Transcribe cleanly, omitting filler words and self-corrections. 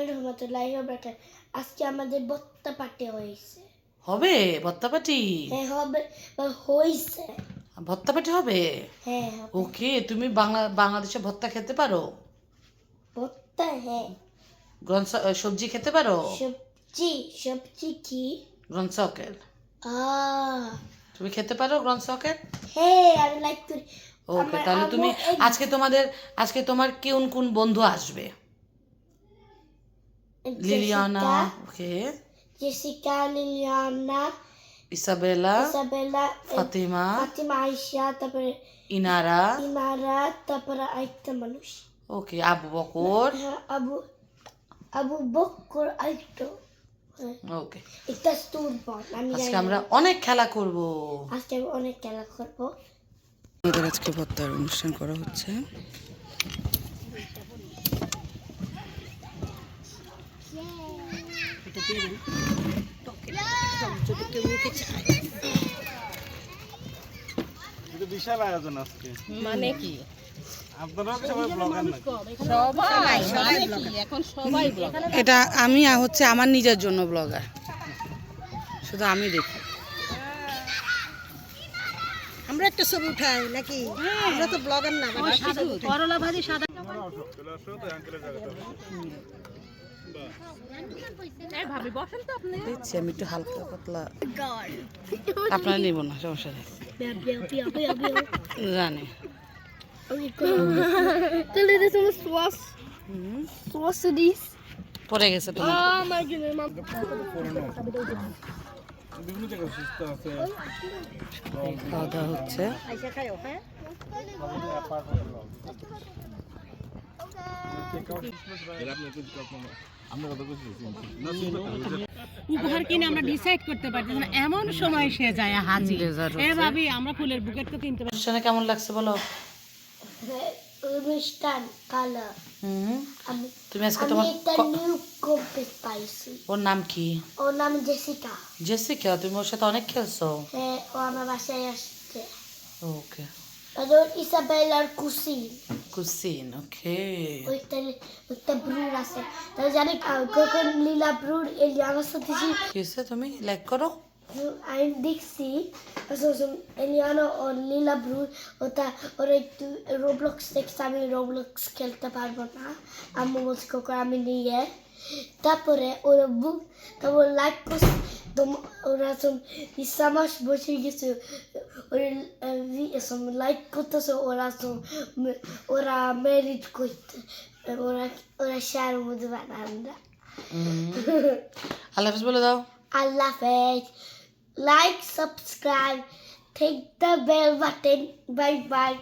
রহমতুল্লাহি ওয়া বারাকাতুহু। আজকে আমাদের ভর্তা পার্টি হয়েছে। হবে ভর্তা পাটি? হ্যাঁ হবে বা হয়েছে। ভর্তা পাটি হবে? হ্যাঁ হবে। ওকে, তুমি বাংলাদেশে ভর্তা খেতে পারো? ভর্তা হ্যাঁ। সবজি খেতে পারো? সবজি কি? গ্রনসকেল আহ তুমি খেতে পারো গ্রনসকেল? হ্যাঁ আমি লাইক করি। ওকে, তাহলে তুমি আজকে তোমার কোন বন্ধু আসবে? Liliana, okay, Jessica, Liliana, Isabella, Fatima, Ayesha, তারপরে ইনারা, তারপরে আরেকটা মানুষ। ওকে, আবু বকর। হ্যাঁ আবু বকর আরেকটা। ওকে, একটা স্টুডেন্ট আমি আজকে আমরা অনেক খেলা করব। আজকে অনেক খেলা করব। আমাদের আজকে ভর্তার অনুষ্ঠান করা হচ্ছে। বিশাল আয়োজন আজকে। মানে কি? আপনারাও কি সবাই ব্লগার নাকি? সবাই ব্লগার। এটা আমি হচ্ছে আমার নিজের জন্য ব্লগার, শুধু আমি দেখি। আমরা একটা ছবি উঠাই নাকি? আমরা তো ব্লগার না, করলা ভাজি সাদা। ভাবি বসেন তো আপনি। দেখছি আমি একটু হালকা পাতলা, আপনারা নিব না, সমস্যা নেই, জানি। পড়ে গেছে তোমার। বিভিন্ন জায়গায় সুস্থ আছে। খাওয়া দাওয়া হচ্ছে। উপহার কিনে আমরা ডিসাইড করতে পারতেছি না, এমন সময় সে যায় হাজির। ভাবি আমরা ফুলের বুকেট তো কিনতে পারি। অনুষ্ঠানে কেমন লাগছে বলো? অনুষ্ঠান কালা। তুমি আজকে তোমার একটা নিউ কম্পিট পাইছি। ওর নাম কি? ওর নাম জেসিকা। জেসিকা, তুমি ওর সাথে অনেক খেলছো? হ্যাঁ ও আমার বাসায় আসছে। ওকে, আর ইসাবেলার কুসিন, ওকে। ওইটা ব্রুর আছে। তাহলে জানি কখন লীলা ব্রুর এলিয়ানার সাথে কিসে তুমি লাইক করো? আমি দেখছি এলিয়ানা ও লীলা ব্রুর ওরা একটু রোবলক্স দেখছে। আমি রোবলক্স খেলতে পারবো না, আম্মু বলছে কখন আমি নিয়ে। তারপরে ওরা তারপর লাইক করছে। ওরা ইসামাস বসে গেছে, ওরা লাইক করতেছে। ওরা ম্যারিড করতে, ওরা শেয়ার মধ্যে বানান্দা। আল্লাহ হাফেজ বলে দাও। আল্লাহ হাফেজ। Like, subscribe, click the bell button. Bye bye.